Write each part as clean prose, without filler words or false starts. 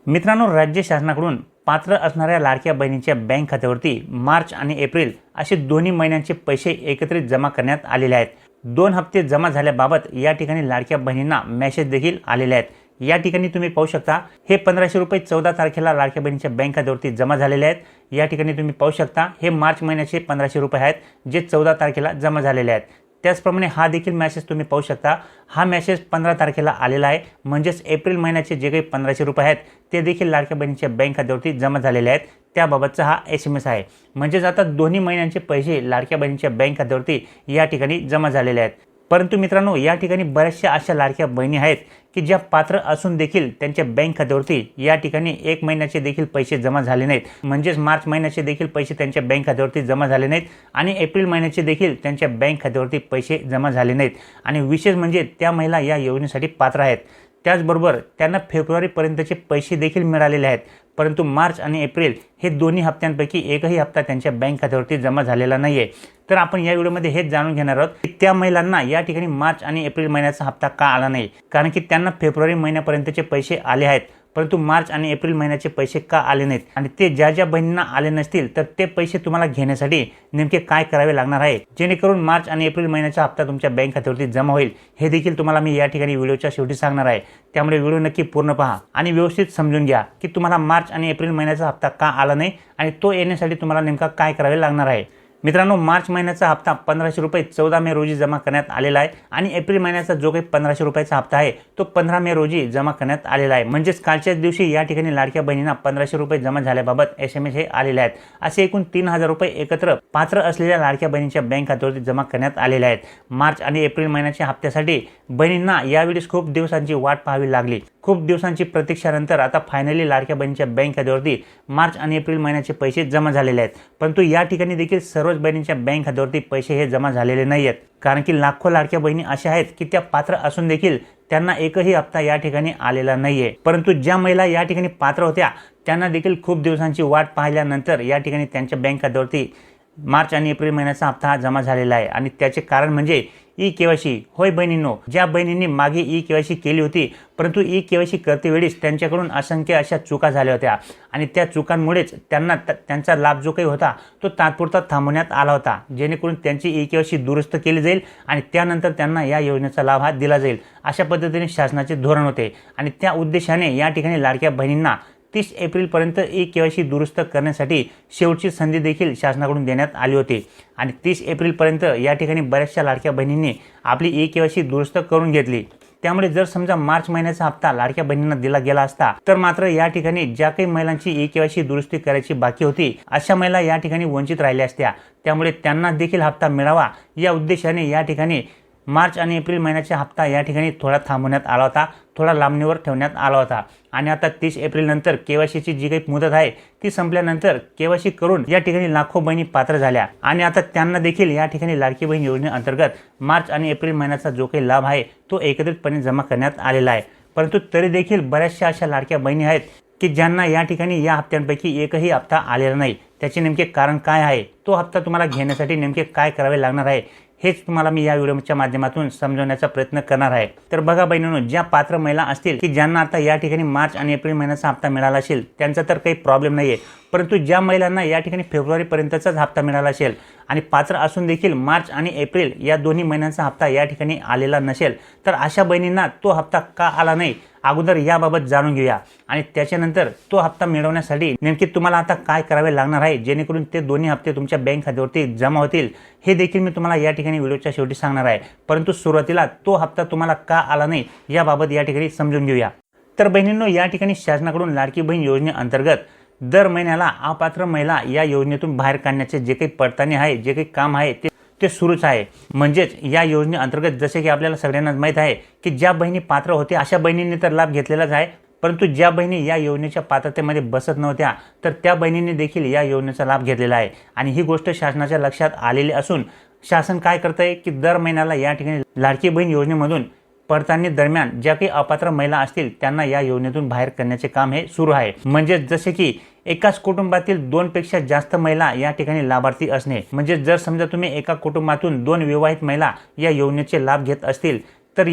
मित्रांनो, राज्य शासनाकडून पात्र असणाऱ्या लाडक्या बहिणीच्या बँक खात्यावरती मार्च आणि एप्रिल असे दोन्ही महिन्यांचे पैसे एकत्रित जमा करण्यात आलेले आहेत। 2 हप्ते जमा झाल्याबाबत या ठिकाणी लाडक्या बहिणींना मेसेज देखील आलेले आहेत। या ठिकाणी तुम्ही पाहू शकता हे 1500 रुपये 14 तारखेला लाडक्या बहिणीच्या बँक खात्यावरती जमा झालेले आहेत। या ठिकाणी तुम्ही पाहू शकता हे मार्च महिन्याचे 1500 रुपये आहेत जे 14 तारखेला जमा झालेले आहेत। त्याचप्रमाणे हा देखील मेसेज तुम्ही पाहू शकता, हा मेसेज 15 तारखेला आलेला आहे। म्हणजेच एप्रिल महिन्याचे जे काही 1500 रुपये आहेत ते देखील लाडक्या बहिणीच्या बँक खात्यावरती जमा झालेले आहेत। त्याबाबतचा हा SMS आहे। म्हणजेच आता दोन्ही महिन्यांचे पैसे लाडक्या बहिणीच्या बँक खात्यावरती या ठिकाणी जमा झालेले आहेत। परंतु मित्रांनो, या ठिकाणी बऱ्याचशा अशा लाडक्या बहिणी आहेत की ज्या पात्र असून देखील त्यांच्या बँक खात्यावरती या ठिकाणी 1 महिन्याचे देखील पैसे जमा झाले नाहीत। म्हणजेच मार्च महिन्याचे देखील पैसे त्यांच्या बँक खात्यावरती जमा झाले नाहीत आणि एप्रिल महिन्याचे देखील त्यांच्या बँक खात्यावरती पैसे जमा झाले नाहीत। आणि विशेष म्हणजे त्या महिला या योजनेसाठी पात्र आहेत। त्याचबरोबर त्यांना फेब्रुवारीपर्यंतचे पैसे देखील मिळालेले आहेत, परंतु मार्च आणि एप्रिल हे दोन्ही हप्त्यांपैकी एकही हप्ता त्यांच्या बँक खात्यावरती जमा झालेला नाहीये। तर आपण या व्हिडिओमध्ये हेच जाणून घेणार आहोत की त्या महिलांना या ठिकाणी मार्च आणि एप्रिल महिन्याचा हप्ता का आला नाही, कारण की त्यांना फेब्रुवारी महिन्यापर्यंतचे पैसे आले आहेत परंतु मार्च आणि एप्रिल महिन्याचे पैसे का आले नाहीत। आणि ते ज्या बहिणींना आले नसतील तर ते पैसे तुम्हाला घेण्यासाठी नेमके काय करावे लागणार आहे जेणेकरून मार्च आणि एप्रिल महिन्याचा हप्ता तुमच्या बँक खात्यावरती जमा होईल, हे देखील तुम्हाला मी या ठिकाणी व्हिडिओच्या शेवटी सांगणार आहे। त्यामुळे व्हिडिओ नक्की पूर्ण पहा आणि व्यवस्थित समजून घ्या की तुम्हाला मार्च आणि एप्रिल महिन्याचा हप्ता का आला नाही आणि तो येण्यासाठी तुम्हाला नेमका काय करावे लागणार आहे। मित्रांनो, मार्च महिन्याचा हप्ता 1500 रुपये 14 मे रोजी जमा करण्यात आलेला आहे आणि एप्रिल महिन्याचा जो काही 1500 रुपयाचा हप्ता आहे तो 15 मे रोजी जमा करण्यात आलेला आहे। म्हणजेच कालच्याच दिवशी या ठिकाणी लाडक्या बहिणींना 1500 रुपये जमा झाल्याबाबत SMS हे आलेले आहेत। असे एकूण 3000 रुपये एकत्र पात्र असलेल्या लाडक्या बहिणीच्या बँक खात्यावरती जमा करण्यात आलेले आहेत। मार्च आणि एप्रिल महिन्याच्या हप्त्यासाठी बहिणींना यावेळेस खूप दिवसांची वाट पाहावी लागली। खूप दिवसांची प्रतीक्षानंतर आता फायनली लाडक्या बहिणीच्या बँक खात्यावरती मार्च आणि एप्रिल महिन्याचे पैसे जमा झालेले आहेत। परंतु या ठिकाणी देखील सर्वच बहिणींच्या बँक खात्यावरती पैसे हे जमा झालेले नाहीयेत, कारण की लाखो लाडक्या बहिणी अशा आहेत की त्या पात्र असून देखील त्यांना एकही हप्ता या ठिकाणी आलेला नाहीये। परंतु ज्या महिला या ठिकाणी पात्र होत्या त्यांना देखील खूप दिवसांची वाट पाहिल्यानंतर या ठिकाणी त्यांच्या बँक खात्यावरती मार्च आणि एप्रिल महिन्याचा हप्ता जमा झालेला आहे। आणि त्याचे कारण म्हणजे E-KYC। होय बहिणींनो, ज्या बहिणींनी मागे E-KYC केली होती परंतु E-KYC करते वेळेस त्यांच्याकडून असंख्य अशा चुका झाल्या होत्या आणि त्या चुकांमुळेच त्यांना त्यांचा लाभ जो काही होता तो तात्पुरता थांबवण्यात आला होता, जेणेकरून त्यांची E-KYC दुरुस्त केली जाईल आणि त्यानंतर त्यांना या योजनेचा लाभ हा दिला जाईल, अशा पद्धतीने शासनाचे धोरण होते। आणि त्या उद्देशाने या ठिकाणी लाडक्या बहिणींना 30 एप्रिलपर्यंत E-KYC दुरुस्त करण्यासाठी शेवटची संधी देखील शासनाकडून देण्यात आली होती। आणि 30 एप्रिलपर्यंत या ठिकाणी बऱ्याचशा लाडक्या बहिणींनी आपली E-KYC दुरुस्त करून घेतली। त्यामुळे जर समजा मार्च महिन्याचा हप्ता लाडक्या बहिणींना दिला गेला असता तर मात्र या ठिकाणी ज्या काही महिलांची E-KYC दुरुस्ती करायची बाकी होती अशा महिला या ठिकाणी वंचित राहिल्या असत्या। त्यामुळे त्यांना देखील हप्ता मिळावा या उद्देशाने या ठिकाणी मार्च आणि एप्रिल महिन्याचा हप्ता या ठिकाणी थोडा थांबवण्यात आला होता, थोडा लांबणीवर ठेवण्यात आला होता। आणि आता 30 एप्रिल नंतर KYCची जी काही मुदत आहे ती संपल्यानंतर KYC करून या ठिकाणी लाखो बहिणी पात्र झाल्या आणि आता त्यांना देखील या ठिकाणी लाडकी बहीण योजनेअंतर्गत मार्च आणि एप्रिल महिन्याचा जो काही लाभ आहे तो एकत्रितपणे जमा करण्यात आलेला आहे। परंतु तरी देखील बऱ्याचशा अशा लाडक्या बहिणी आहेत की ज्यांना या ठिकाणी या हप्त्यांपैकी एकही हप्ता आलेला नाही। त्याचे नेमके कारण काय आहे, तो हप्ता तुम्हाला घेण्यासाठी नेमके काय करावे लागणार आहे, हेच तुम्हाला मी या व्हिडिओच्या माध्यमातून समजवण्याचा प्रयत्न करणार आहे। तर बघा बहिणींनो, ज्या पात्र महिला असतील की ज्यांना आता या ठिकाणी मार्च आणि एप्रिल महिन्याचा हप्ता मिळाला असेल त्यांचा तर काही प्रॉब्लेम नाहीये, परंतु ज्या महिलांना या ठिकाणी फेब्रुवारीपर्यंतचाच हप्ता मिळाला असेल आणि पात्र असून देखील मार्च आणि एप्रिल या दोन्ही महिन्यांचा हप्ता या ठिकाणी आलेला नसेल तर अशा बहिणींना तो हप्ता का आला नाही अगोदर याबाबत जाणून घेऊया। आणि त्याच्यानंतर तो हप्ता मिळवण्यासाठी नेमके तुम्हाला आता काय करावे लागणार आहे जेणेकरून ते दोन्ही हप्ते तुमच्या बँक खात्यावरती जमा होतील, हे देखील मी तुम्हाला या ठिकाणी व्हिडिओच्या शेवटी सांगणार आहे। परंतु सुरुवातीला तो हप्ता तुम्हाला का आला नाही याबाबत या ठिकाणी समजून घेऊया। तर बहिणींनो, या ठिकाणी शासनाकडून लाडकी बहीण योजनेअंतर्गत दर महिन्याला अपात्र महिला या योजनेतून बाहेर काढण्याचे जे काही पडताळणी आहे, जे काही काम आहे ते सुरूच आहे। म्हणजेच या योजनेअंतर्गत जसे की आपल्याला सगळ्यांना माहित आहे की ज्या बहिणी पात्र होते अशा बहिणींनी तर लाभ घेतलेलाच आहे, परंतु ज्या बहिणी या योजनेच्या पात्रतेमध्ये बसत नव्हत्या तर त्या बहिणींनी देखील या योजनेचा लाभ घेतलेला आहे। आणि ही गोष्ट शासनाच्या लक्षात आलेली असून शासन काय करतंय की दर महिन्याला या ठिकाणी लाडकी बहीण योजनेमधून पडताळणी दरम्यान ज्या काही अपात्र महिला असतील त्यांना या योजनेतून बाहेर करण्याचे काम हे सुरू आहे। म्हणजे जसे की एकाच कुटुंबातील 2 पेक्षा जास्त महिला या ठिकाणी लाभार्थी असणे, म्हणजे जर समजा तुम्ही एका कुटुंबातून 2 विवाहित महिला या योजनेचे लाभ घेत असतील तर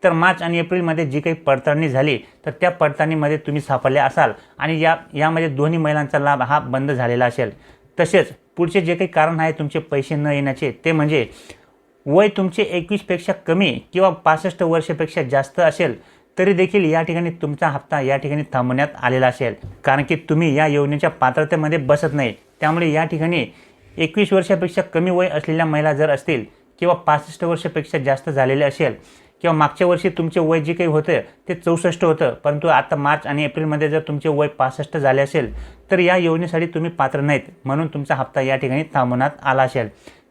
तर मार्च आणि एप्रिलमध्ये जी काही पडताळणी झाली तर त्या पडताळणीमध्ये तुम्ही सापडले असाल आणि यामध्ये दोन्ही महिलांचा लाभ हा बंद झालेला असेल। तसेच पुढचे जे काही कारण आहे तुमचे पैसे न येण्याचे ते म्हणजे वय तुमचे 21 पेक्षा कमी किंवा 65 वर्षापेक्षा जास्त असेल तरी देखील या ठिकाणी तुमचा हप्ता या ठिकाणी थांबवण्यात आलेला असेल, कारण की तुम्ही या योजनेच्या पात्रतेमध्ये बसत नाही। त्यामुळे या ठिकाणी 21 वर्षापेक्षा कमी वय असलेल्या महिला जर असतील किंवा 65 वर्षापेक्षा जास्त झालेले असेल किंवा मागच्या वर्षी तुमचे वय जे काही होतं ते 64 होतं, परंतु आता मार्च आणि एप्रिलमध्ये जर तुमचे वय 65 झाले असेल तर या योजनेसाठी तुम्ही पात्र नाहीत, म्हणून तुमचा हप्ता या ठिकाणी थांबवण्यात आला असेल।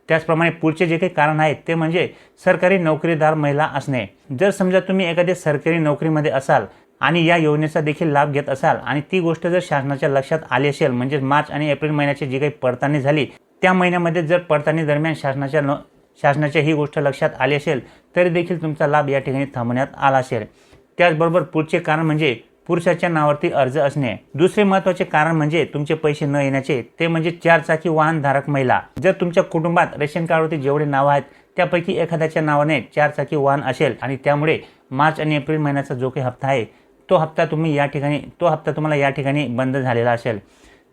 त्याचप्रमाणे पुढचे जे काही कारण आहे ते म्हणजे सरकारी नोकरीदार महिला असणे। जर समजा तुम्ही एखाद्या सरकारी नोकरीमध्ये असाल आणि या योजनेचा देखील लाभ घेत असाल आणि ती गोष्ट जर शासनाच्या लक्षात आली असेल, म्हणजे मार्च आणि एप्रिल महिन्याची जी काही पडताळणी झाली त्या महिन्यामध्ये जर पडताळणी दरम्यान शासनाच्या ही गोष्ट लक्षात आली असेल तरी देखील तुमचा लाभ या ठिकाणी थांबवण्यात आला असेल। त्याचबरोबर पुढचे कारण म्हणजे पुरुषाच्या नावावरती अर्ज असणे। दुसरे महत्त्वाचे कारण म्हणजे तुमचे पैसे न येण्याचे ते म्हणजे 4 चाकी वाहन धारक महिला। जर तुमच्या कुटुंबात रेशन कार्डवरती जेवढे नाव आहेत त्यापैकी एखाद्याच्या नावाने 4 चाकी वाहन असेल आणि त्यामुळे मार्च आणि एप्रिल महिन्याचा जो काही हप्ता आहे तो हप्ता तुम्हाला या ठिकाणी बंद झालेला असेल।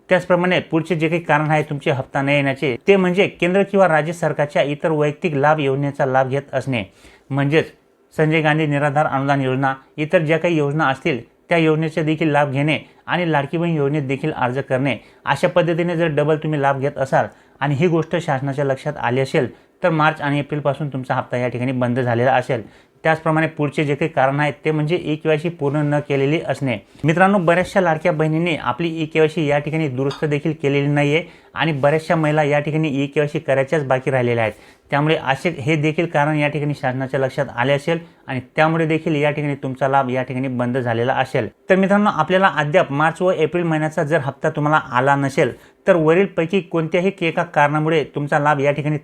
त्याचप्रमाणे पुढचे जे काही कारण आहे तुमचे हप्ता न येण्याचे ते म्हणजे केंद्र किंवा राज्य सरकारच्या इतर वैयक्तिक लाभ योजनेचा लाभ घेत असणे, म्हणजेच संजय गांधी निराधार अनुदान योजना, इतर ज्या काही योजना असतील त्या योजनेचे देखील लाभ घेणे आणि लाडकी बहीण योजनेत देखील अर्ज करणे। अशा पद्धतीने जर डबल तुम्ही लाभ घेत असाल आणि ही गोष्ट शासनाच्या लक्षात आली असेल तर मार्च आणि एप्रिलपासून तुमचा हप्ता या ठिकाणी बंद झालेला असेल। त्याचप्रमाणे पुढचे जे काही कारण आहेत ते म्हणजे ई-केवायसी पूर्ण न केलेली असणे। मित्रांनो, बऱ्याचशा लाडक्या बहिणींनी आपली ई-केवायसी या ठिकाणी दुरुस्त देखील केलेली नाहीये आणि बऱ्याचशा महिला या ठिकाणी ई-केवायसी करायच्याच बाकी राहिलेल्या आहेत। त्यामुळे हे देखील कारण या ठिकाणी शासनाच्या लक्षात आले असेल आणि त्यामुळे देखील या ठिकाणी तुमचा लाभ या ठिकाणी बंद झालेला असेल। तर मित्रांनो, आपल्याला अद्याप मार्च व एप्रिल महिन्याचा जर हप्ता तुम्हाला आला नसेल तर वरीलपैकी कोणत्याही एका कारणामुळे तुमचा लाभ या ठिकाणी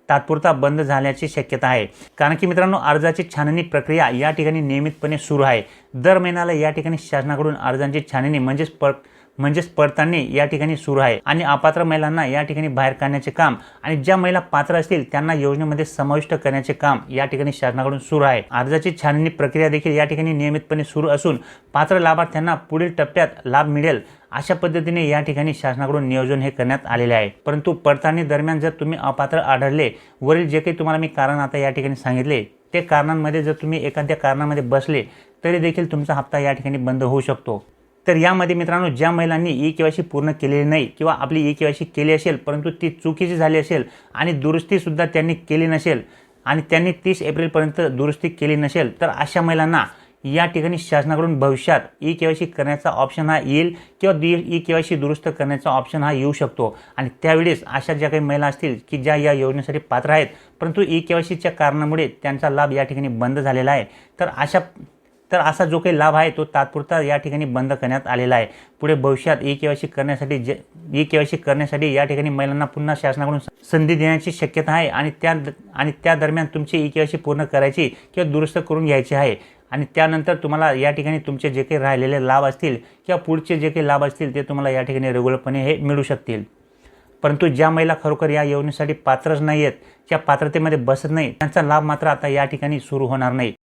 तात्पुरता बंद झाल्याची शक्यता आहे, कारण की मित्रांनो अर्जाची छाननी प्रक्रिया या ठिकाणी नियमितपणे सुरू आहे। दर महिन्याला या ठिकाणी शासनाकडून अर्जांची छाननी म्हणजेच पडताळणी या ठिकाणी सुरू आहे आणि अपात्र महिलांना या ठिकाणी बाहेर काढण्याचे काम आणि ज्या महिला पात्र असतील त्यांना योजनेमध्ये समाविष्ट करण्याचे काम या ठिकाणी शासनाकडून सुरू आहे। अर्जाची छाननी प्रक्रिया देखील या ठिकाणी नियमितपणे सुरू असून पात्र लाभार्थ्यांना पुढील टप्प्यात लाभ मिळेल अशा पद्धतीने या ठिकाणी शासनाकडून नियोजन हे करण्यात आलेले आहे। परंतु पडताळणी दरम्यान जर तुम्ही अपात्र आढळले, वरील जे काही तुम्हाला मी कारण आता या ठिकाणी सांगितले ते कारणांमध्ये जर तुम्ही एखाद्या कारणामध्ये बसले तरी देखील तुमचा हप्ता या ठिकाणी बंद होऊ शकतो। तर यामध्ये मित्रांनो, ज्या महिलांनी ई-केवायसी पूर्ण केलेली नाही किंवा आपली ई-केवायसी केली असेल परंतु ती चुकीची झाली असेल आणि दुरुस्ती सुद्धा त्यांनी केली नसेल आणि त्यांनी 30 एप्रिलपर्यंत दुरुस्ती केली नसेल तर अशा महिलांना या ठिकाणी शासनाकडून भविष्यात ई-केवायसी करण्याचा ऑप्शन हा येईल किंवा ई-केवायसी दुरुस्त करण्याचा ऑप्शन हा येऊ शकतो आणि त्यावेळेस अशा ज्या काही महिला असतील की ज्या या योजनेसाठी पात्र आहेत परंतु ई-केवायसीच्या कारणामुळे त्यांचा लाभ या ठिकाणी बंद झालेला आहे तर असा जो काही लाभ आहे तो तात्पुरता या ठिकाणी बंद करण्यात आलेला आहे। पुढे भविष्यात ई-केवायसी करण्यासाठी या ठिकाणी महिलांना पुन्हा शासनाकडून संधी देण्याची शक्यता आहे आणि त्या दरम्यान तुमची ई-केवायसी पूर्ण करायची किंवा दुरुस्त करून घ्यायची आहे आणि त्यानंतर तुम्हाला या ठिकाणी तुमचे जे काही राहिलेले लाभ असतील किंवा पुढचे जे काही लाभ असतील ते तुम्हाला या ठिकाणी रेग्युलरपणे हे मिळू शकतील। परंतु ज्या महिला खरोखर या योजनेसाठी पात्रच नाही आहेत, त्या पात्रतेमध्ये बसत नाही, त्यांचा लाभ मात्र आता या ठिकाणी सुरू होणार नाही।